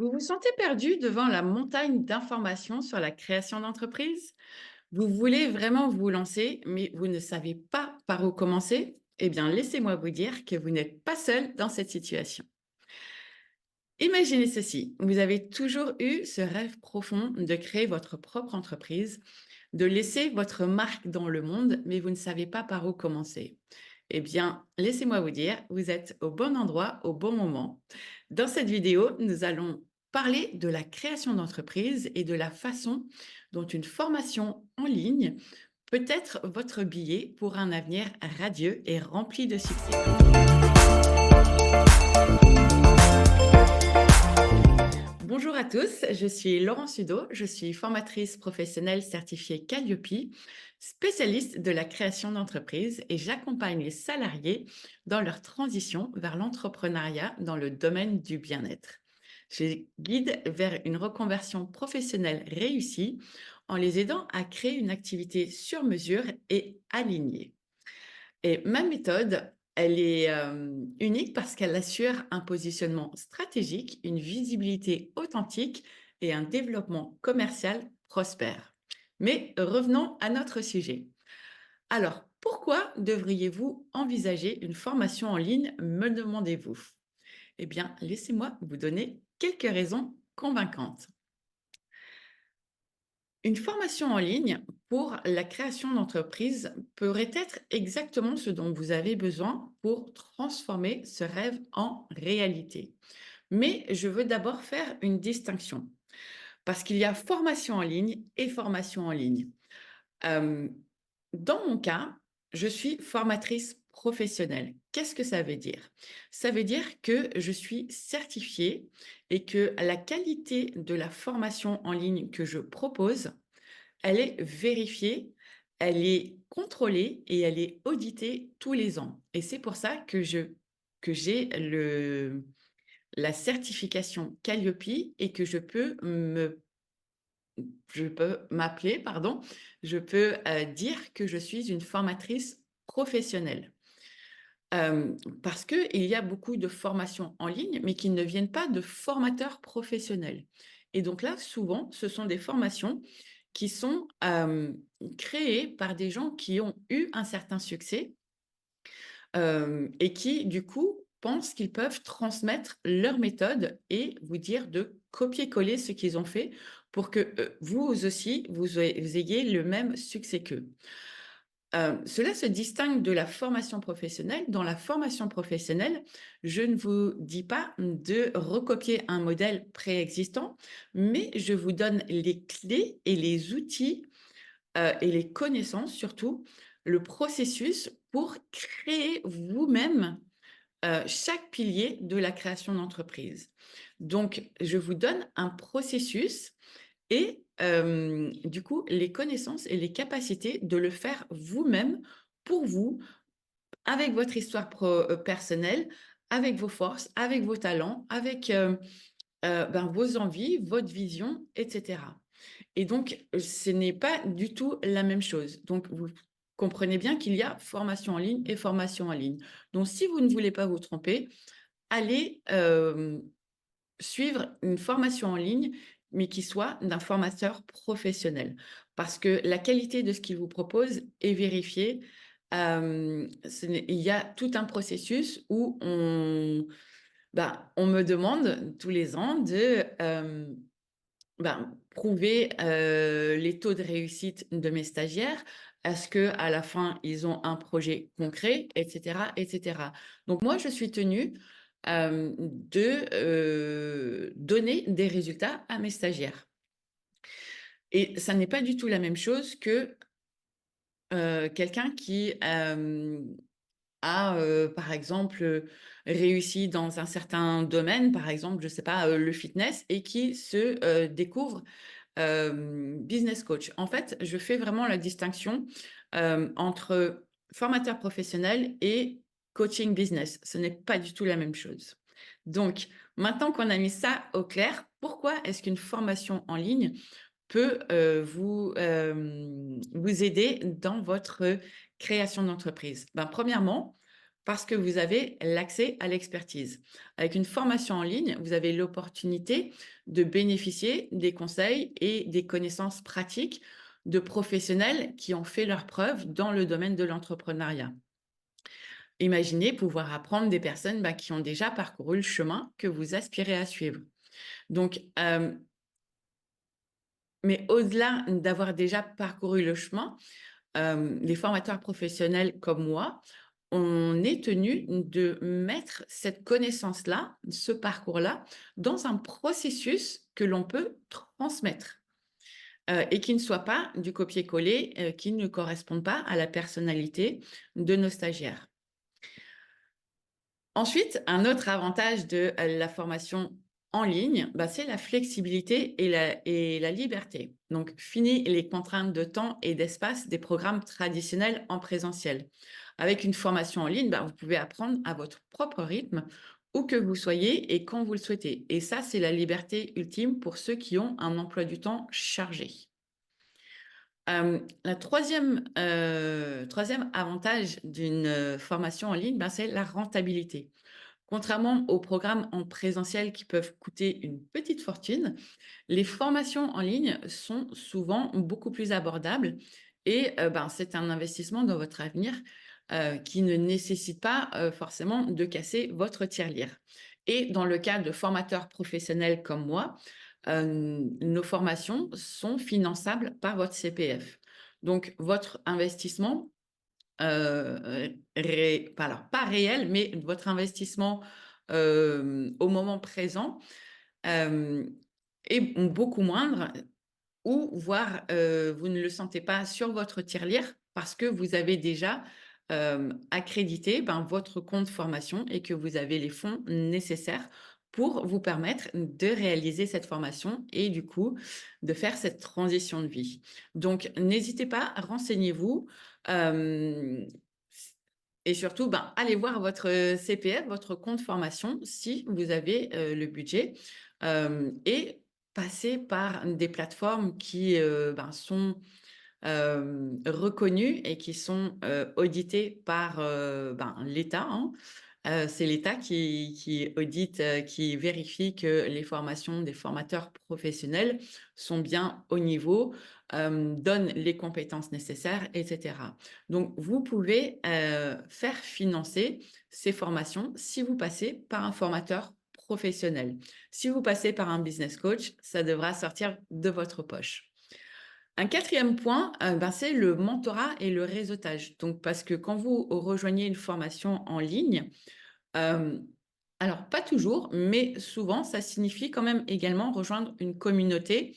Vous vous sentez perdu devant la montagne d'informations sur la création d'entreprise? Vous voulez vraiment vous lancer, mais vous ne savez pas par où commencer? Eh bien, laissez-moi vous dire que vous n'êtes pas seul dans cette situation. Imaginez ceci, vous avez toujours eu ce rêve profond de créer votre propre entreprise, de laisser votre marque dans le monde, mais vous ne savez pas par où commencer. Eh bien, laissez-moi vous dire, vous êtes au bon endroit, au bon moment. Dans cette vidéo, nous allons parler de la création d'entreprise et de la façon dont une formation en ligne peut être votre billet pour un avenir radieux et rempli de succès. Bonjour à tous, je suis Laurence Sudo, je suis formatrice professionnelle certifiée Calliope, spécialiste de la création d'entreprise et j'accompagne les salariés dans leur transition vers l'entrepreneuriat dans le domaine du bien-être. Je guide vers une reconversion professionnelle réussie en les aidant à créer une activité sur mesure et alignée. Et ma méthode, elle est, unique parce qu'elle assure un positionnement stratégique, une visibilité authentique et un développement commercial prospère. Mais revenons à notre sujet. Alors, pourquoi devriez-vous envisager une formation en ligne, me demandez-vous? Eh bien, laissez-moi vous donner quelques raisons convaincantes. Une formation en ligne pour la création d'entreprise pourrait être exactement ce dont vous avez besoin pour transformer ce rêve en réalité. Mais je veux d'abord faire une distinction parce qu'il y a formation en ligne et formation en ligne. Euh, Dans mon cas, je suis formatrice professionnelle. Qu'est-ce que ça veut dire? Ça veut dire que je suis certifiée et que la qualité de la formation en ligne que je propose, elle est vérifiée, elle est contrôlée et elle est auditée tous les ans. Et c'est pour ça que j'ai la certification Calliope et que je peux m'appeler, pardon, je peux dire que je suis une formatrice professionnelle. Parce qu'il y a beaucoup de formations en ligne, mais qui ne viennent pas de formateurs professionnels. Et donc là, souvent, ce sont des formations qui sont créées par des gens qui ont eu un certain succès et qui, du coup, pensent qu'ils peuvent transmettre leur méthode et vous dire de copier-coller ce qu'ils ont fait pour que vous aussi, vous ayez le même succès qu'eux. Cela se distingue de la formation professionnelle. Dans la formation professionnelle, je ne vous dis pas de recopier un modèle préexistant, mais je vous donne les clés et les outils, et les connaissances surtout, le processus pour créer vous-même, chaque pilier de la création d'entreprise. Donc je vous donne un processus et du coup, les connaissances et les capacités de le faire vous-même, pour vous, avec votre histoire personnelle, avec vos forces, avec vos talents, avec, vos envies, votre vision et cetera. Et donc, ce n'est pas du tout la même chose. Donc vous comprenez bien qu'il y a formation en ligne et formation en ligne. Donc si vous ne voulez pas vous tromper, allez, suivre une formation en ligne, mais qui soit d'un formateur professionnel. Parce que la qualité de ce qu'il vous propose est vérifiée. Il y a tout un processus où on me demande tous les ans de prouver les taux de réussite de mes stagiaires. Est-ce qu'à la fin, ils ont un projet concret, etc., etc. Donc moi, je suis tenue de donner des résultats à mes stagiaires. Et ça n'est pas du tout la même chose que quelqu'un qui a, par exemple, réussi dans un certain domaine, par exemple, je ne sais pas, le fitness, et qui se découvre business coach. En fait, je fais vraiment la distinction entre formateur professionnel et coaching business. Ce n'est pas du tout la même chose. Donc, maintenant qu'on a mis ça au clair, pourquoi est-ce qu'une formation en ligne peut vous aider dans votre création d'entreprise? Premièrement, Parce que vous avez l'accès à l'expertise. Avec une formation en ligne, vous avez l'opportunité de bénéficier des conseils et des connaissances pratiques de professionnels qui ont fait leurs preuves dans le domaine de l'entrepreneuriat. Imaginez pouvoir apprendre des personnes qui ont déjà parcouru le chemin que vous aspirez à suivre. Donc, mais au-delà d'avoir déjà parcouru le chemin, les formateurs professionnels comme moi, on est tenu de mettre cette connaissance-là, ce parcours-là, dans un processus que l'on peut transmettre, et qui ne soit pas du copier-coller, qui ne corresponde pas à la personnalité de nos stagiaires. Ensuite, un autre avantage de la formation en ligne, c'est la flexibilité et la liberté. Donc, fini les contraintes de temps et d'espace des programmes traditionnels en présentiel. Avec une formation en ligne, vous pouvez apprendre à votre propre rythme, où que vous soyez et quand vous le souhaitez. Et ça, c'est la liberté ultime pour ceux qui ont un emploi du temps chargé. La troisième avantage d'une formation en ligne, c'est la rentabilité. Contrairement aux programmes en présentiel qui peuvent coûter une petite fortune, les formations en ligne sont souvent beaucoup plus abordables et c'est un investissement dans votre avenir qui ne nécessite pas forcément de casser votre tirelire. Et dans le cas de formateurs professionnels comme moi, nos formations sont finançables par votre CPF. Donc, votre investissement, pas réel, mais votre investissement au moment présent euh, est beaucoup moindre ou voire vous ne le sentez pas sur votre tirelire parce que vous avez déjà accrédité votre compte formation et que vous avez les fonds nécessaires pour vous permettre de réaliser cette formation et du coup de faire cette transition de vie. Donc n'hésitez pas, renseignez-vous et surtout allez voir votre CPF, votre compte formation si vous avez le budget et passer par des plateformes qui sont reconnues et qui sont auditées par l'État, hein. C'est l'État qui audite, qui vérifie que les formations des formateurs professionnels sont bien au niveau, donnent les compétences nécessaires, etc. Donc, vous pouvez faire financer ces formations si vous passez par un formateur professionnel. Si vous passez par un business coach, ça devra sortir de votre poche. Un quatrième point, c'est le mentorat et le réseautage. Donc, parce que quand vous rejoignez une formation en ligne, alors pas toujours, mais souvent, ça signifie quand même également rejoindre une communauté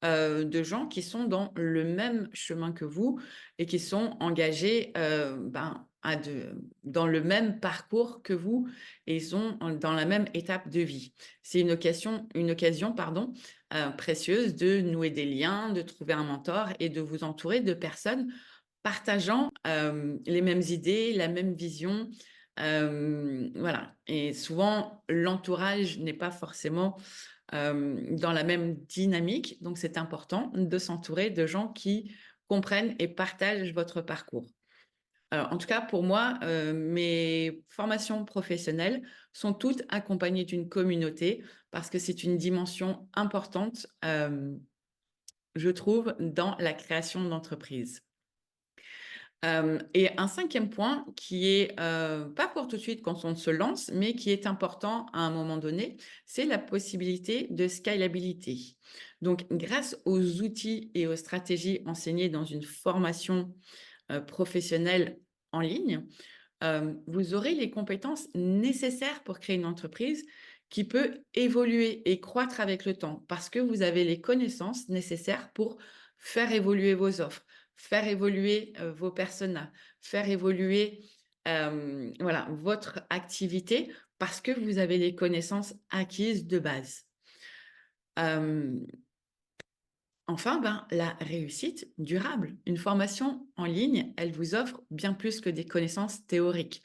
de gens qui sont dans le même chemin que vous et qui sont engagés dans le même parcours que vous et sont dans la même étape de vie. C'est une occasion précieuse de nouer des liens, de trouver un mentor et de vous entourer de personnes partageant les mêmes idées, la même vision. Voilà. Et souvent, l'entourage n'est pas forcément dans la même dynamique. Donc, c'est important de s'entourer de gens qui comprennent et partagent votre parcours. Alors, en tout cas, pour moi, mes formations professionnelles sont toutes accompagnées d'une communauté parce que c'est une dimension importante, je trouve, dans la création d'entreprise. Et un cinquième point qui est pas pour tout de suite quand on se lance, mais qui est important à un moment donné, c'est la possibilité de scalabilité. Donc, grâce aux outils et aux stratégies enseignées dans une formation professionnelle en ligne, vous aurez les compétences nécessaires pour créer une entreprise qui peut évoluer et croître avec le temps parce que vous avez les connaissances nécessaires pour faire évoluer vos offres, faire évoluer vos personas, faire évoluer voilà, votre activité parce que vous avez les connaissances acquises de base. Enfin, la réussite durable. Une formation en ligne, elle vous offre bien plus que des connaissances théoriques.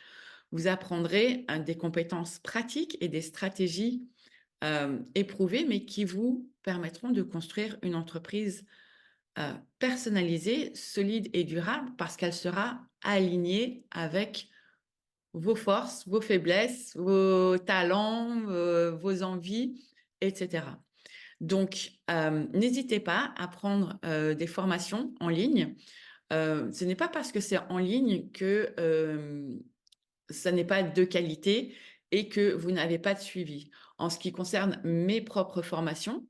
Vous apprendrez des compétences pratiques et des stratégies éprouvées, mais qui vous permettront de construire une entreprise personnalisée, solide et durable, parce qu'elle sera alignée avec vos forces, vos faiblesses, vos talents, vos envies, etc. Donc, n'hésitez pas à prendre des formations en ligne. Ce n'est pas parce que c'est en ligne que ça n'est pas de qualité et que vous n'avez pas de suivi. En ce qui concerne mes propres formations,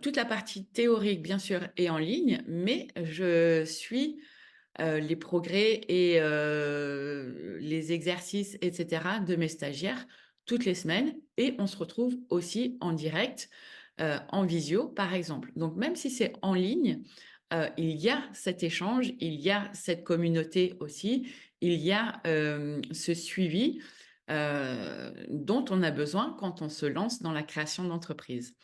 toute la partie théorique, bien sûr, est en ligne, mais je suis les progrès et les exercices, etc., de mes stagiaires toutes les semaines et on se retrouve aussi en direct, en visio, par exemple. Donc même si c'est en ligne, il y a cet échange, il y a cette communauté aussi, il y a, ce suivi, dont on a besoin quand on se lance dans la création d'entreprise.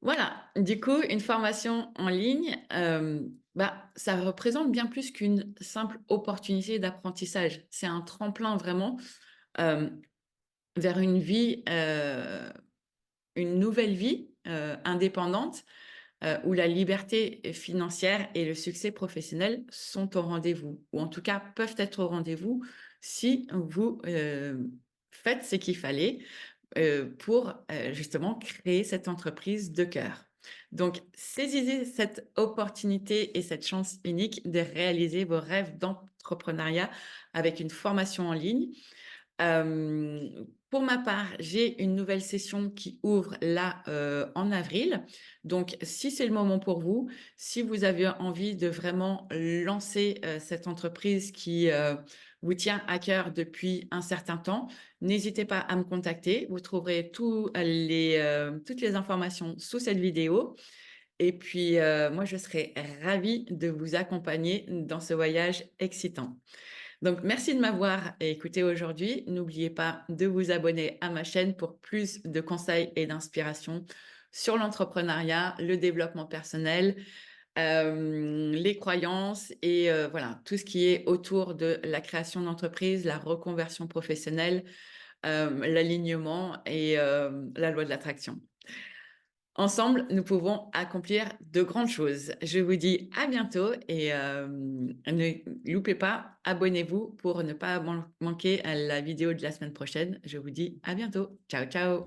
Voilà, du coup, une formation en ligne, bah, ça représente bien plus qu'une simple opportunité d'apprentissage. C'est un tremplin vraiment, hem, vers une nouvelle vie, indépendante, où la liberté financière et le succès professionnel sont au rendez-vous ou en tout cas peuvent être au rendez-vous si vous, faites ce qu'il fallait, pour, justement créer cette entreprise de cœur. Donc saisissez cette opportunité et cette chance unique de réaliser vos rêves d'entrepreneuriat avec une formation en ligne. Pour ma part, j'ai une nouvelle session qui ouvre là, en avril. Donc si c'est le moment pour vous, si vous avez envie de vraiment lancer, cette entreprise qui, vous tient à cœur depuis un certain temps, n'hésitez pas à me contacter. Vous trouverez toutes les informations sous cette vidéo et puis, moi je serai ravie de vous accompagner dans ce voyage excitant. Donc, merci de m'avoir écouté aujourd'hui. N'oubliez pas de vous abonner à ma chaîne pour plus de conseils et d'inspiration sur l'entrepreneuriat, le développement personnel, les croyances et voilà, tout ce qui est autour de la création d'entreprise, la reconversion professionnelle, l'alignement et la loi de l'attraction. Ensemble, nous pouvons accomplir de grandes choses. Je vous dis à bientôt et ne loupez pas, abonnez-vous pour ne pas manquer la vidéo de la semaine prochaine. Je vous dis à bientôt. Ciao, ciao.